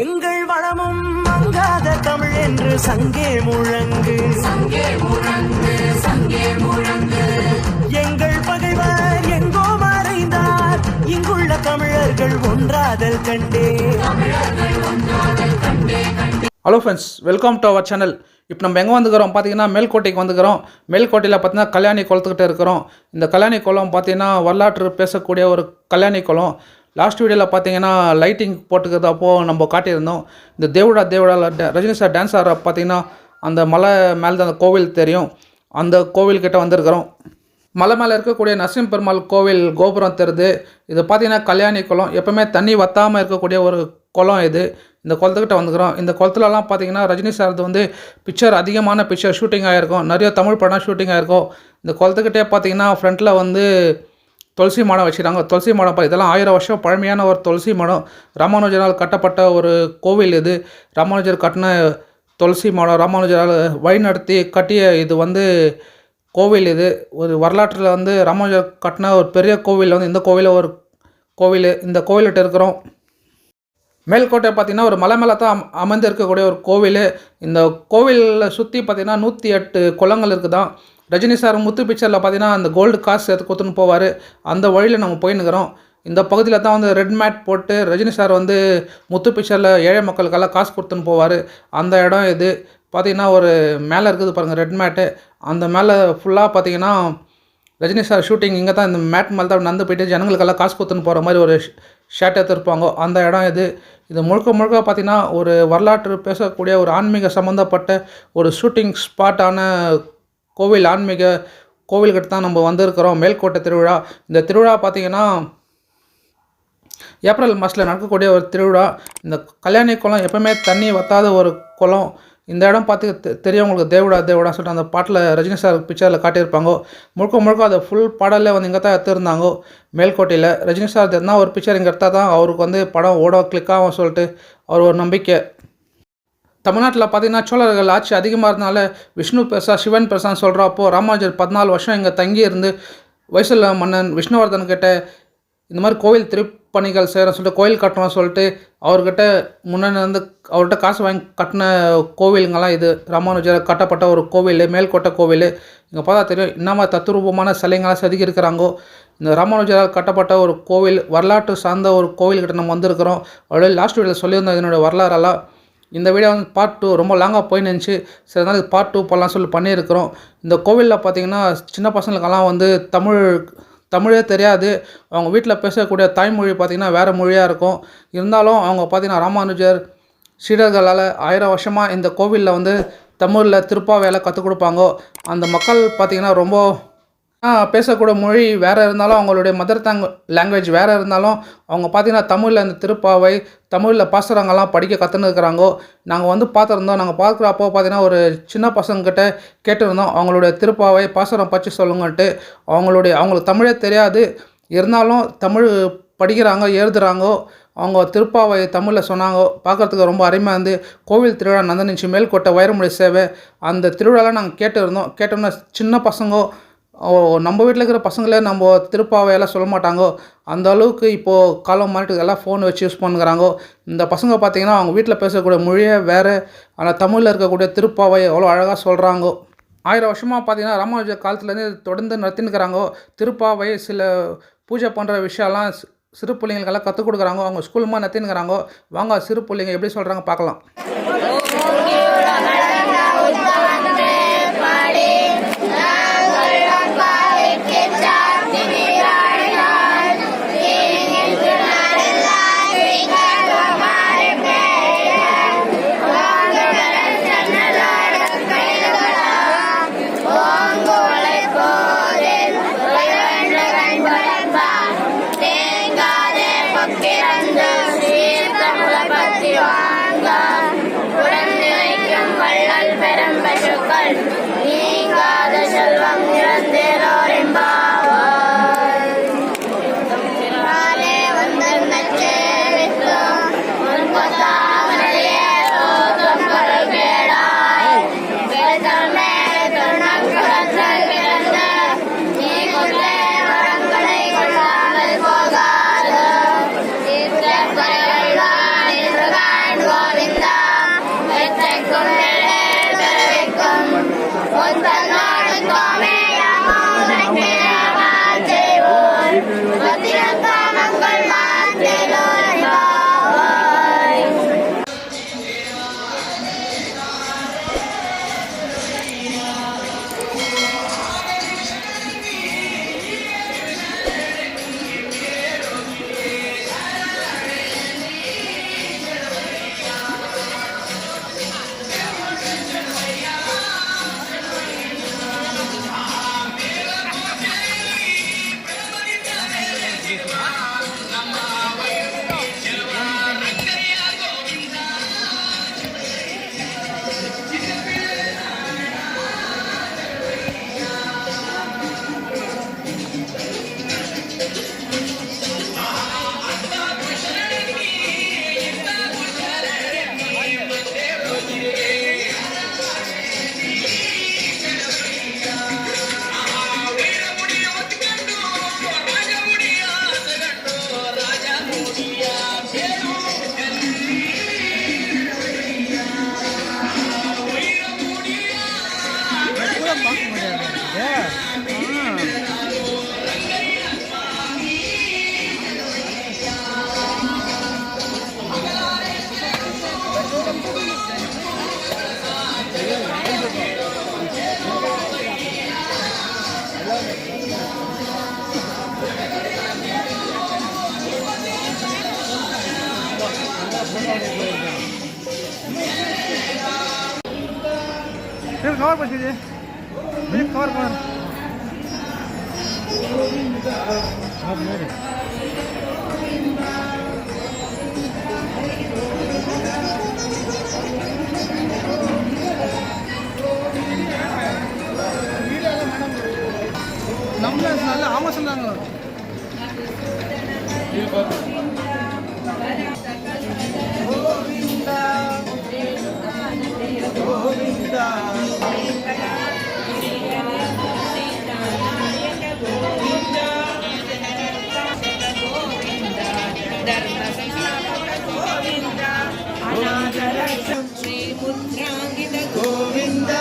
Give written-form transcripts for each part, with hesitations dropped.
எங்கள் வளமும் மங்காத தமிழ் என்று சங்கே முழங்கு, சங்கே முழங்கு, சங்கே முழங்கு. எங்கள் பகைவர் எங்கோ மறைந்தார், இங்குள்ள தமிழர்கள் ஒன்றாதல் கண்டே, தமிழர்கள் ஒன்றாதல் கண்டே கண்டே. Hello friends, welcome to our channel. இப்போ நம்ம எங்கே வந்துக்கிறோம் பார்த்தீங்கன்னா மேல்கோட்டைக்கு வந்துக்கிறோம். மேல்கோட்டையில் பார்த்தீங்கன்னா கல்யாணி குளத்துக்கிட்ட இருக்கிறோம். இந்த கல்யாணி குளம் பார்த்தீங்கன்னா வரலாற்று பேசக்கூடிய ஒரு கல்யாணி குளம். லாஸ்ட் வீடியோவில் பார்த்தீங்கன்னா லைட்டிங் போட்டுக்கிறது அப்போது நம்ம காட்டியிருந்தோம். இந்த தேவடாவில் ரஜினி சார் டான்ஸ் ஆடுற பார்த்தீங்கன்னா அந்த மலை மேலே தான் அந்த கோவில் தெரியும். அந்த கோவில்கிட்ட வந்திருக்கிறோம். மலை மேலே இருக்கக்கூடிய நரசிம்ம பெருமாள் கோவில் கோபுரம் தெரியுது. இது பார்த்தீங்கன்னா கல்யாணி குளம். எப்போவுமே தண்ணி வற்றாமல் இருக்கக்கூடிய ஒரு குளம் இது. இந்த குளத்துக்கிட்ட வந்துக்கிறோம். இந்த குளத்துலலாம் பார்த்தீங்கன்னா ரஜினி சார்து வந்து அதிகமான பிக்சர் ஷூட்டிங் ஆகிருக்கும். நிறைய தமிழ் படம் ஷூட்டிங் ஆகிருக்கும். இந்த குளத்துக்கிட்டே பார்த்தீங்கன்னா ஃப்ரண்ட்டில் வந்து துளசி மடம் வச்சுருக்காங்க. துளசி மடம் இதெல்லாம் 1000 வருஷம் பழமையான ஒரு துளசி மடம். ராமானுஜரால் கட்டப்பட்ட ஒரு கோவில் இது. ராமானுஜர் கட்டின துளசி மடம், ராமானுஜரால் வழிநடத்தி கட்டிய இது வந்து கோவில். இது ஒரு வரலாற்றில் வந்து ராமானுஜர் கட்டின ஒரு பெரிய கோவில் வந்து இந்த கோவிலில் ஒரு கோவில். இந்த கோவில்கிட்ட இருக்கிறோம். மேல்கோட்டை பார்த்திங்கன்னா ஒரு மலை மேலே தான் அமைந்து இருக்கக்கூடிய ஒரு கோவில். இந்த கோவிலில் சுற்றி பார்த்திங்கன்னா 108 குளங்கள் இருக்குதான். ரஜினி சார் முத்து பிக்சரில் பார்த்திங்கன்னா அந்த கோல்டு காசு எடுத்து கொடுத்துன்னு போவார். அந்த வழியில் நம்ம போயின்னுக்கிறோம். இந்த பகுதியில் தான் வந்து ரெட் மேட் போட்டு ரஜினி சார் வந்து முத்து பிக்சரில் ஏழை மக்களுக்கெல்லாம் காசு கொடுத்துன்னு போவார். அந்த இடம் இது பார்த்திங்கன்னா ஒரு மேலே இருக்குது பாருங்கள், ரெட் மேட்டு. அந்த மேலே ஃபுல்லாக பார்த்திங்கன்னா ரஜினி சார் ஷூட்டிங் இங்கே தான் இந்த மேட் மேலே தான் நடந்து போயிட்டு ஜனங்களுக்கெல்லாம் காசு கொடுத்துன்னு போகிற மாதிரி ஒரு ஷர்ட் எடுத்துருப்பாங்க. அந்த இடம் இது முழுக்க பார்த்திங்கன்னா ஒரு வரலாற்று பேசக்கூடிய ஒரு ஆன்மீக சம்மந்தப்பட்ட ஒரு ஷூட்டிங் ஸ்பாட்டான கோவில், ஆன்மீக கோவில்கிட்ட தான் நம்ம வந்திருக்கிறோம். மேல்கோட்டை திருவிழா. இந்த திருவிழா பார்த்திங்கன்னா ஏப்ரல் மாதத்தில் நடக்கக்கூடிய ஒரு திருவிழா. இந்த கல்யாணி குளம் எப்போவுமே தண்ணி வற்றாத ஒரு குளம். இந்த இடம் பார்த்து தெரியும் உங்களுக்கு, தேவடா சொல்லிட்டு அந்த பாட்டில் ரஜினி சார் பிக்சரில் காட்டியிருப்பாங்க. முழுக்க அதை ஃபுல் பாடலே வந்து இங்கே தான் எடுத்துருந்தாங்க. மேல்கோட்டையில் ரஜினி சார் எதுனா ஒரு பிக்சர் இங்கே எடுத்தால் தான் அவருக்கு வந்து படம் கிளிக் ஆகும் சொல்லிட்டு அவர் ஒரு நம்பிக்கை. தமிழ்நாட்டில் பார்த்திங்கன்னா சோழர்கள் ஆட்சி அதிகமாக இருந்தனால விஷ்ணு பிரசாத், சிவன் பிரசாத் சொல்கிறப்போ ராமானுஜர் 14 வருஷம் இங்கே தங்கி இருந்து வைசல மன்னன் விஷ்ணுவர்தன் கிட்ட இந்த மாதிரி கோவில் திருப்பணிகள் செய்கிறோன்னு சொல்லிட்டு கோவில் கட்டணும்னு சொல்லிட்டு அவர்கிட்ட முன்னாடி வந்து அவர்கிட்ட காசு வாங்கி கட்டின கோவிலுங்கெல்லாம் இது. ராமானுஜர் கட்டப்பட்ட ஒரு கோவில், மேல்கோட்டை கோவில். இங்கே பார்த்தா தெரியும் இன்னமும் தத்துரூபமான சிலைங்களாம் செதுக்கி இருக்கிறாங்கோ. இந்த ராமானுஜரால் கட்டப்பட்ட ஒரு கோவில், வரலாற்று சார்ந்த ஒரு கோவில்கிட்ட நம்ம வந்திருக்கிறோம். அவருடைய லாஸ்ட் வீடியோவில் சொல்லியிருந்தோம் இதனுடைய வரலாறெல்லாம். இந்த வீடியோ வந்து பார்ட் 2 ரொம்ப லாங்காக போயின்னு சில நாள் பார்ட் 2 போடலாம் சொல்லி பண்ணியிருக்கிறோம். இந்த கோவிலில் பார்த்திங்கன்னா சின்ன பசங்களுக்கெல்லாம் வந்து தமிழே தெரியாது. அவங்க வீட்டில் பேசக்கூடிய தாய்மொழி பார்த்திங்கன்னா வேறு மொழியாக இருக்கும். இருந்தாலும் அவங்க பார்த்திங்கன்னா ராமானுஜர் சீடர்களால் 1000 வருஷமாக இந்த கோவிலில் வந்து தமிழில் திருப்பாவையில் கற்றுக் கொடுப்பாங்க. அந்த மக்கள் பார்த்திங்கன்னா ரொம்ப பேசக்கூடிய மொழி வேறு இருந்தாலும் அவங்களுடைய மதர் லாங்குவேஜ் வேறு இருந்தாலும் அவங்க பார்த்திங்கன்னா தமிழில் அந்த திருப்பாவை, தமிழில் பாசுரங்கள்லாம் படிக்க கற்றுன்னு இருக்கிறாங்கோ. நாங்கள் வந்து பார்த்துருந்தோம். நாங்கள் பார்க்குறப்போ பார்த்திங்கன்னா ஒரு சின்ன பசங்கக்கிட்ட கேட்டுருந்தோம் அவங்களுடைய திருப்பாவை பாசுரம் பற்றி சொல்லுங்கன்ட்டு. அவங்களுக்கு தமிழே தெரியாது, இருந்தாலும் தமிழ் படிக்கிறாங்க, எழுதுகிறாங்கோ. அவங்க திருப்பாவை தமிழில் சொன்னாங்க. பார்க்குறதுக்கு ரொம்ப அருமையாக இருந்து கோவில் திருவிழா நடந்துச்சு. மேல்கோட்டை வைரமுடி சேவை அந்த திருவிழாலாம் நாங்கள் கேட்டோம்னா சின்ன பசங்க, நம்ம வீட்டில் இருக்கிற பசங்களே நம்ம திருப்பாவையெல்லாம் சொல்ல மாட்டாங்கோ. அந்த அளவுக்கு இப்போது காலம் மாறிட்டு எல்லாம் ஃபோன் வச்சு யூஸ் பண்ணுறாங்கோ. இந்த பசங்க பார்த்திங்கன்னா அவங்க வீட்டில் பேசக்கூடிய மொழியே வேறு, ஆனால் தமிழில் இருக்கக்கூடிய திருப்பாவை அவ்வளோ அழகாக சொல்கிறாங்கோ. 1000 வருஷமாக பார்த்திங்கன்னா ராமானுஜர் காலத்துலேருந்து தொடர்ந்து நடத்தினுக்கிறாங்கோ. திருப்பாவை சில பூஜை பண்ணுற விஷயம்லாம் சிறு பிள்ளைங்களுக்கெல்லாம் கற்றுக் கொடுக்குறாங்க. அவங்க ஸ்கூலுமா நடத்தினுக்கிறாங்கோ. வாங்க சிறு பிள்ளைங்க எப்படி சொல்கிறாங்க பார்க்கலாம். Udah कवर बच गए कवर कवर நம்மள நல்ல ஆமா சொன்னாங்க கோவிந்தா கோவிந்தா श्रीपुत्राङ्गित गोविन्द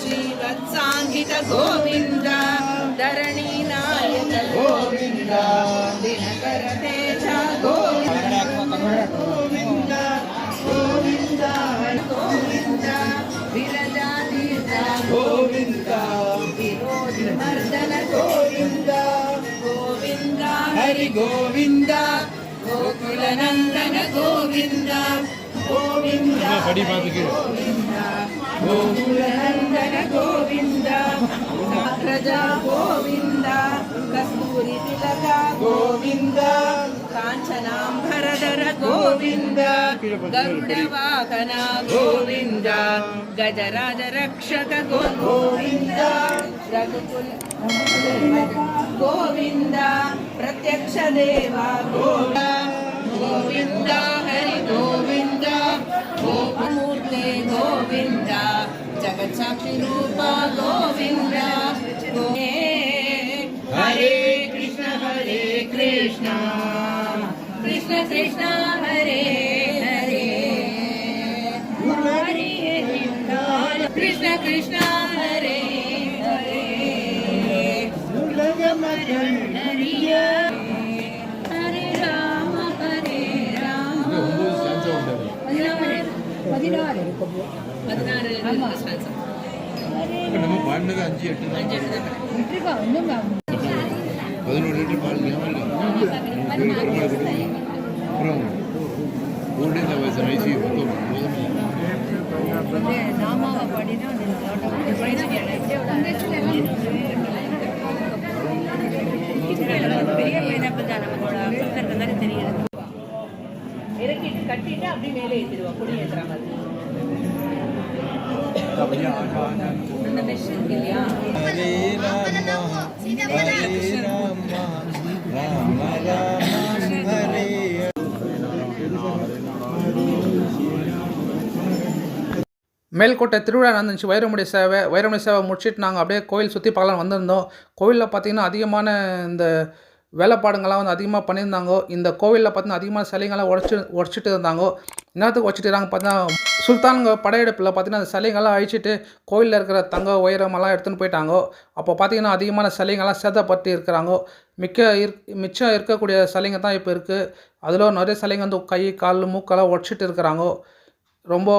श्रीवत्साङ्गित गोविन्द धरणीनायक गोविन्द दिनकर तेज गोविन्द गोविन्द गोविन्द गोविन्द विरजातीर्थ गोविन्द विरोधिमर्दन गोविन्द गोविन्द हरि गोविन्द गोकुलनन्दन गोविन्द गोविन्द गोविन्द गोकुलनन्दन गोविन्द प्रजा गोविन्द कस्तूरि तिलक गोविन्द काञ्चनाम्बरधर गोविन्द गरुडवाहन गोविन्द गजराज रक्षक गोविन्द रघुकुल गोविन्द प्रत्यक्ष देवा गोविन्द हरि गोविन्द गोपमूर्ते गोविन्द जगत्साक्षि रूप गोविन्द हरे कृष्ण कृष्ण कृष्ण हरे हरे हरे कृष्ण कृष्ण हरे हरे हरे राम 16 நம்ம பாடினது 5-8 தான் 11 லிட்டர் பால் அப்புறம் ஓல்டேஜ் அவசரம் ஐசியூ நாமாவை பாடினா பெரிய பைனாப்பிள் தான் நம்மளோட தானே தெரியாது இறக்கிட்டு கட்டிட்டு அப்படி மேலே ஏற்றிடுவோம் குடி ஏற்றுற மாதிரி அந்த மெஷ் இருக்கு இல்லையா ஹரே ராம ஹரே மேல்கோட்டை திருவிழா நடந்துச்சு வைரமுடி சேவை முடிச்சுட்டு நாங்கள் அப்படியே கோயில் சுற்றி பார்க்கலாம் வந்திருந்தோம். கோவிலில் பார்த்திங்கன்னா அதிகமான இந்த வேலைப்பாடுங்கள்லாம் வந்து அதிகமாக பண்ணியிருந்தாங்க. இந்த கோவிலில் பார்த்தீங்கன்னா அதிகமான சிலைங்கள்லாம் உடச்சிட்டு இருந்தாங்க. என்னத்துக்கு வச்சுட்டுறாங்க பார்த்தீங்கன்னா சுல்தானுங்க படையெடுப்பில் பார்த்தீங்கன்னா அந்த சிலைங்கள்லாம் அழிச்சிட்டு கோவிலில் இருக்கிற தங்க உயரமெல்லாம் எடுத்துன்னு போயிட்டாங்க. அப்போ பார்த்தீங்கன்னா அதிகமான சிலைங்கள்லாம் சேதப்பட்டு இருக்கிறாங்க. மிச்சம் இருக்கக்கூடிய சிலைங்க தான் இப்போ இருக்குது. அதில் நிறைய சிலைங்க வந்து கை கால் மூக்கெல்லாம் உடச்சிட்டு இருக்கிறாங்க. ரொம்ப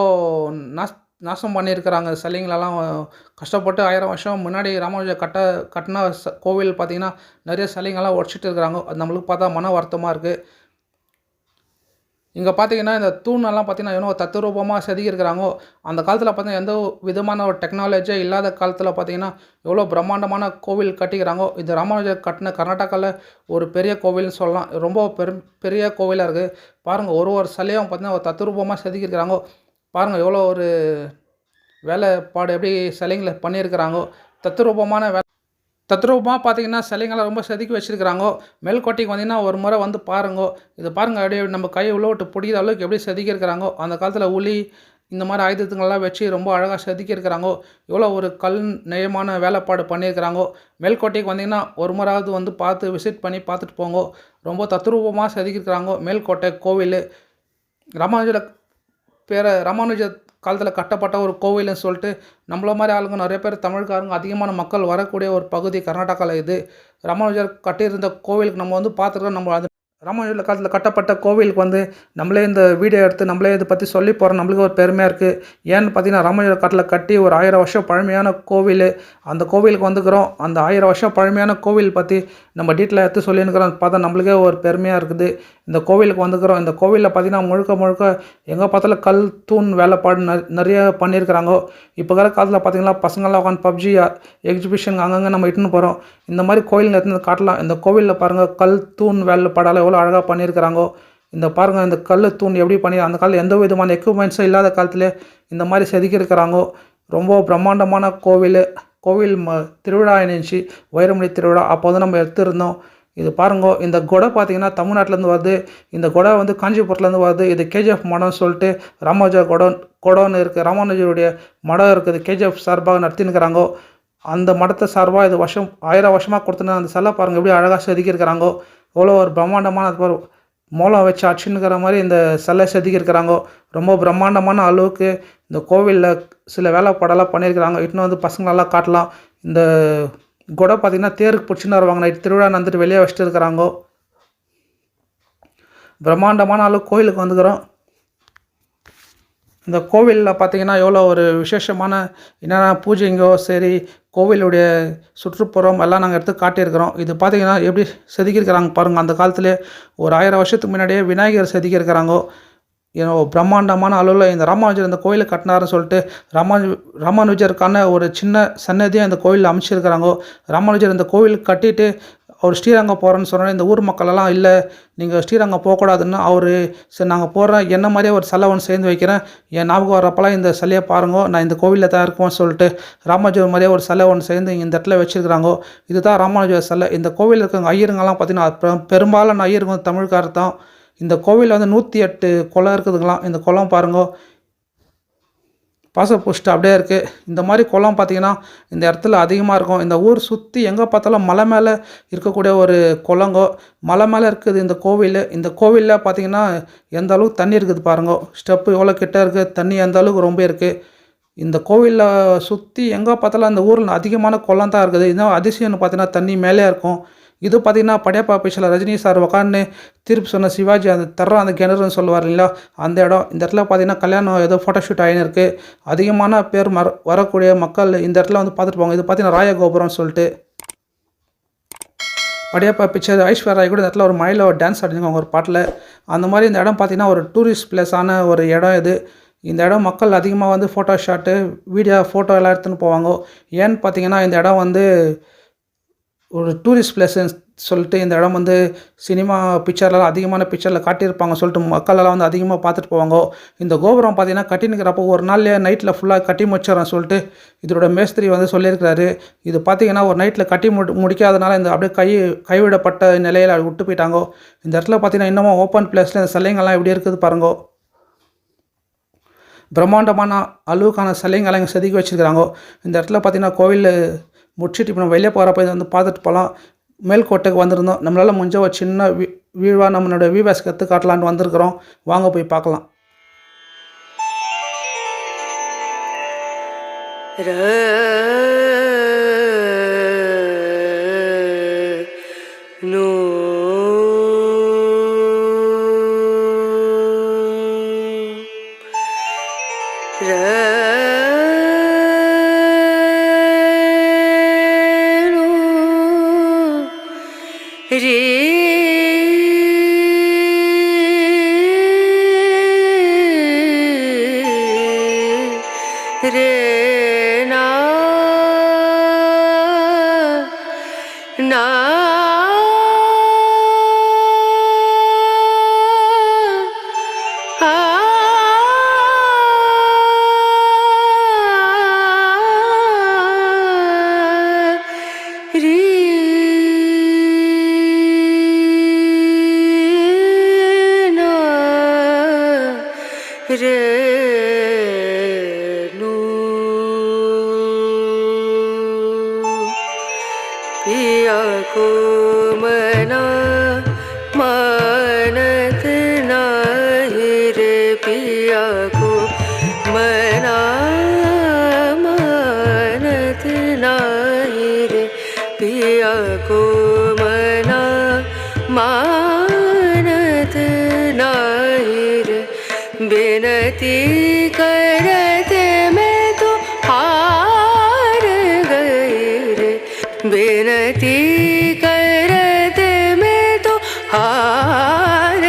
நாசம் பண்ணியிருக்கிறாங்க. சிலைங்களெல்லாம் கஷ்டப்பட்டு 1000 வருஷம் முன்னாடி ராமானுஜர் கட்டின கோவில் பார்த்திங்கன்னா நிறைய சிலைங்கள்லாம் உடச்சிட்டு இருக்கிறாங்க. அது நம்மளுக்கு பார்த்தா மன வருத்தமாக இருக்குது. இங்கே பார்த்திங்கன்னா இந்த தூணெல்லாம் பார்த்திங்கன்னா எவ்வளோ தத்துரூபமாக செதுக்கியிருக்கிறாங்க. அந்த காலத்தில் பார்த்திங்கன்னா எந்த விதமான ஒரு டெக்னாலஜியே இல்லாத காலத்தில் பார்த்திங்கன்னா எவ்வளோ பிரம்மாண்டமான கோவில் கட்டிக்கிறாங்க. இது ராமானுஜர் கட்டின கர்நாடகாவில் ஒரு பெரிய கோவில்னு சொல்லலாம். ரொம்ப பெரிய கோவிலாக இருக்குது. பாருங்கள், ஒரு சிலையும் பார்த்திங்கன்னா ஒரு தத்துரூபமாக செதுக்கியிருக்கிறாங்க. பாருங்கள் எவ்வளோ ஒரு வேலைப்பாடு எப்படி சிலைங்களை பண்ணியிருக்கிறாங்க. தத்ரூபமாக பார்த்திங்கன்னா சிலைங்களை ரொம்ப செதுக்கி வச்சுருக்கிறாங்க. மேல்கோட்டைக்கு வந்தீங்கன்னா ஒரு முறை வந்து பாருங்க. இது பாருங்கள், அப்படியே நம்ம கையை உள்ள விட்டு பிடிக்கிற அளவுக்கு எப்படி செதுக்கியிருக்கிறாங்க. அந்த காலத்தில் உளி இந்த மாதிரி ஆயுதத்துங்கள்லாம் வச்சு ரொம்ப அழகாக செதுக்கியிருக்கிறாங்க. எவ்வளோ ஒரு கல் நயமான வேலைப்பாடு பண்ணியிருக்கிறாங்க. மேல்கோட்டைக்கு வந்தீங்கன்னா ஒரு முறையாவது வந்து விசிட் பண்ணி பார்த்துட்டு போங்க. ரொம்ப தத்ரூபமாக செதுக்கியிருக்கிறாங்க மேல்கோட்டை கோவில். ராமானுஜர் காலத்தில் கட்டப்பட்ட ஒரு கோவில்னு சொல்லிட்டு நம்மள மாதிரி ஆளுங்க நிறைய பேர் தமிழ்காரங்க அதிகமான மக்கள் வரக்கூடிய ஒரு பகுதி கர்நாடகாவில் இது. ராமானுஜர் கட்டியிருந்த கோவிலுக்கு நம்ம வந்து பார்த்துருக்கோம். நம்ம அது ராமானுஜர் காலத்தில் கட்டப்பட்ட கோவிலுக்கு வந்து நம்மளே இந்த வீடியோ எடுத்து நம்மளே இதை பற்றி சொல்லி போகிறோம். நம்மளுக்கு ஒரு பெருமையாக இருக்குது. ஏன்னு பார்த்தீங்கன்னா ராமானுஜர் காலத்தில் கட்டி ஒரு 1000 வருஷம் பழமையான கோவில். அந்த கோவிலுக்கு வந்துக்கிறோம். அந்த 1000 வருஷம் பழமையான கோவில் பற்றி நம்ம டீட்டெயிலாக எடுத்து சொல்லியிருக்கிறோம். பார்த்தா நம்மளுக்கே ஒரு பெருமையாக இருக்குது. இந்த கோவிலுக்கு வந்துக்கிறோம். இந்த கோவிலில் பார்த்திங்கன்னா முழுக்க முழுக்க எங்கே பார்த்தாலும் கல் தூண் வேலைப்பாடு நிறைய பண்ணியிருக்கிறாங்க. இப்போ இருக்கிற காலத்தில் பார்த்திங்கன்னா பசங்களாம் உட்காந்து பப்ஜி எக்ஸிபிஷன் அங்கங்கே நம்ம இட்டுன்னு போகிறோம். இந்த மாதிரி கோயில் எடுத்து காட்டலாம். இந்த கோவிலில் பாருங்கள் கல் தூண் வேலைப்பாடால் எவ்வளோ அழகாக பண்ணியிருக்கிறாங்க. இந்த பாருங்கள் இந்த கல் தூண் எப்படி பண்ணி அந்த காலத்தில் எந்த விதமான எக்யூப்மெண்ட்ஸும் இல்லாத காலத்தில் இந்த மாதிரி செதுக்கியிருக்கிறாங்க. ரொம்ப பிரம்மாண்டமான கோவில் திருவிழா இருந்துச்சு, வைரமுடி திருவிழா. அப்போ வந்து நம்ம எடுத்துருந்தோம். இது பாருங்க, இந்த கொடை பார்த்தீங்கன்னா தமிழ்நாட்டிலேருந்து வருது. இந்த கொடை வந்து காஞ்சிபுரத்துலேருந்து வருது. இது கேஜிஎஃப் மடம்னு சொல்லிட்டு ராமானுஜர் கொடோன்னு இருக்குது. ராமானுஜருடைய மடம் இருக்குது, கேஜிஎஃப் சார்பாக நடத்தினுக்கிறாங்க. அந்த மடத்தை சார்பாக இது 1000 வருஷமாக கொடுத்துன்னு அந்த சிலை பாருங்கள் எப்படி அழகாக செதுக்கியிருக்கிறாங்க. எவ்வளோ ஒரு பிரம்மாண்டமான மூலம் வச்சு அடிச்சுன்னுக்கிற மாதிரி இந்த சிலை செதுக்கியிருக்கிறாங்க. ரொம்ப பிரம்மாண்டமான அளவுக்கு இந்த கோவிலில் சில வேலைப்பாடெல்லாம் பண்ணியிருக்கிறாங்க. இன்னும் வந்து பசங்களெல்லாம் காட்டலாம். இந்த கொடை பார்த்திங்கன்னா தேருக்கு பிடிச்சின்னு வருவாங்க. நைட் திருவிழா நடந்துட்டு வெளியே வச்சுட்டு இருக்கிறாங்க. பிரம்மாண்டமான அளவு கோவிலுக்கு வந்துக்கிறோம். இந்த கோவிலில் பார்த்திங்கன்னா எவ்வளோ ஒரு விசேஷமான என்னென்ன பூஜைங்கோ சரி, கோவிலுடைய சுற்றுப்புறம் எல்லாம் நாங்கள் எடுத்து காட்டியிருக்கிறோம். இது பார்த்திங்கன்னா எப்படி செதுக்கியிருக்கிறாங்க பாருங்கள். அந்த காலத்துலேயே ஒரு 1000 வருஷத்துக்கு முன்னாடியே விநாயகர் செதுக்கியிருக்கிறாங்க. ஏன்னா பிரம்மாண்டமான அளவில் இந்த ராமானுஜர் இந்த கோயிலை கட்டினாருன்னு சொல்லிட்டு ராமானுஜருக்கான ஒரு சின்ன சன்னதியாக இந்த கோயிலில் அமைச்சிருக்கிறாங்க. ராமானுஜர் இந்த கோவில் கட்டிட்டு அவர் ஸ்ரீரங்கம் போகிறேன்னு சொன்னோன்னே இந்த ஊர் மக்களெல்லாம் இல்லை நீங்கள் ஸ்ரீரங்கம் போகக்கூடாதுன்னு அவர் சரி நாங்கள் போகிறேன், என்ன மாதிரியே ஒரு சிலை ஒன்று சேர்ந்து வைக்கிறேன், என் ஞாபகம் வரப்பெல்லாம் இந்த சிலையை பாருங்க, நான் இந்த கோவிலில் தான் இருக்கும்னு சொல்லிட்டு ராமானுஜர் மாதிரியே ஒரு சிலை ஒன்று சேர்ந்து இந்த இடத்துல வச்சுருக்கிறாங்க. இதுதான் ராமானுஜர் சிலை. இந்த கோவிலில் இருக்கிற ஐயருங்கெல்லாம் பார்த்திங்கன்னா பெரும்பாலான ஐயருங்க வந்து தமிழ்காரர் தான். இந்த கோவிலில் வந்து 108 குளம் இருக்குதுங்களாம். இந்த குளம் பாருங்க பாசப்பூச்சிட்டு அப்படியே இருக்குது. இந்த மாதிரி குளம் பார்த்திங்கன்னா இந்த இடத்துல அதிகமாக இருக்கும். இந்த ஊர் சுற்றி எங்கே பார்த்தாலும் மலை மேலே இருக்கக்கூடிய ஒரு குளங்கோ, மலை மேலே இருக்குது இந்த கோவில். இந்த கோவிலில் பார்த்திங்கன்னா எந்த அளவுக்கு தண்ணி இருக்குது பாருங்க. ஸ்டெப்பு எவ்வளோ கிட்ட இருக்குது, தண்ணி எந்த அளவுக்கு ரொம்ப இருக்குது. இந்த கோவிலில் சுற்றி எங்கே பார்த்தாலும் அந்த ஊரில் அதிகமான குளம் தான் இருக்குது. இன்னும் அதிசயம்னு பார்த்தீங்கன்னா தண்ணி மேலே இருக்கும். இது பார்த்திங்கன்னா படையப்பா ஆஃபீஸில் ரஜினி சார் உட்காந்து தீர்ப்பு சொன்ன சிவாஜி அந்த கிணறுன்னு சொல்லுவார் இல்லைங்களா, அந்த இடம். இந்த இடத்துல பார்த்திங்கன்னா கல்யாணம் ஏதோ ஃபோட்டோஷூட் ஆகின்னு இருக்குது. அதிகமான பேர் வரக்கூடிய மக்கள் இந்த இடத்துல வந்து பார்த்துட்டு போவாங்க. இது பார்த்திங்கன்னா ராயகோபுரம்னு சொல்லிட்டு படையப்பா பிக்சர் ஐஸ்வர்யா கூட இந்த இடத்துல ஒரு மயில ஒரு டான்ஸ் ஆடிருக்காங்க ஒரு பாட்டில். அந்த மாதிரி இந்த இடம் பார்த்திங்கன்னா ஒரு டூரிஸ்ட் பிளேஸான ஒரு இடம் இது. இந்த இடம் மக்கள் அதிகமாக வந்து ஃபோட்டோ ஷாட்டு ஃபோட்டோ எல்லாம் எடுத்துன்னு போவாங்க. ஏன்னு பார்த்திங்கன்னா இந்த இடம் வந்து ஒரு டூரிஸ்ட் பிளேஸ்ன்னு சொல்லிட்டு இந்த இடம் வந்து சினிமா பிக்சர்லாம் அதிகமான பிக்சரில் காட்டியிருப்பாங்க சொல்லிட்டு மக்களெல்லாம் வந்து அதிகமாக பார்த்துட்டு போவாங்க. இந்த கோபுரம் பார்த்திங்கன்னா கட்டினுக்கிறப்போ ஒரு நாள்லேயே நைட்டில் ஃபுல்லாக கட்டி முடிச்சிடறேன் சொல்லிட்டு இதோட மேஸ்திரி வந்து சொல்லியிருக்கிறாரு. இது பார்த்திங்கன்னா ஒரு நைட்டில் கட்டி முடிக்காதனால இந்த அப்படியே கைவிடப்பட்ட நிலையில் விட்டு போயிட்டாங்க. இந்த இடத்துல பார்த்திங்கன்னா இன்னமும் ஓப்பன் பிளேஸில் இந்த சிலைங்கள்லாம் எப்படி இருக்குது பாருங்க. பிரம்மாண்டமான அளவுக்கான சிலைங்கள்லாம் இங்கே செதுக்கி வச்சுருக்கிறாங்க. இந்த இடத்துல பார்த்திங்கன்னா கோவில் முடிச்சுட்டு இப்போ நம்ம வெளியே போகிறப்ப இதை வந்து பார்த்துட்டு போகலாம். மேல்கோட்டைக்கு வந்திருந்தோம். நம்மளால் முடிஞ்ச ஒரு சின்ன வீழ்வா நம்மளோட வியூவர்ஸ்க்கு எடுத்து காட்டலான்ட்டு வந்திருக்கிறோம். வாங்க போய் பார்க்கலாம். पिया को मना मानत नाही रे, पिया को मना मानत नाही रे, पिया को मना मानत नाही रे, बिनती करते मैं तो हार गई रे, बिनती करते मैं तो हार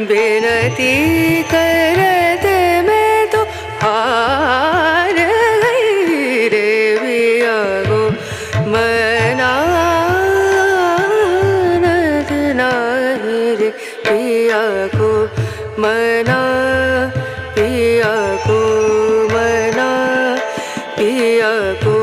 बेनती करते मैं तो हार गई रे पिया को मनानत नाही रे पिया को मना पिया को मना पिया को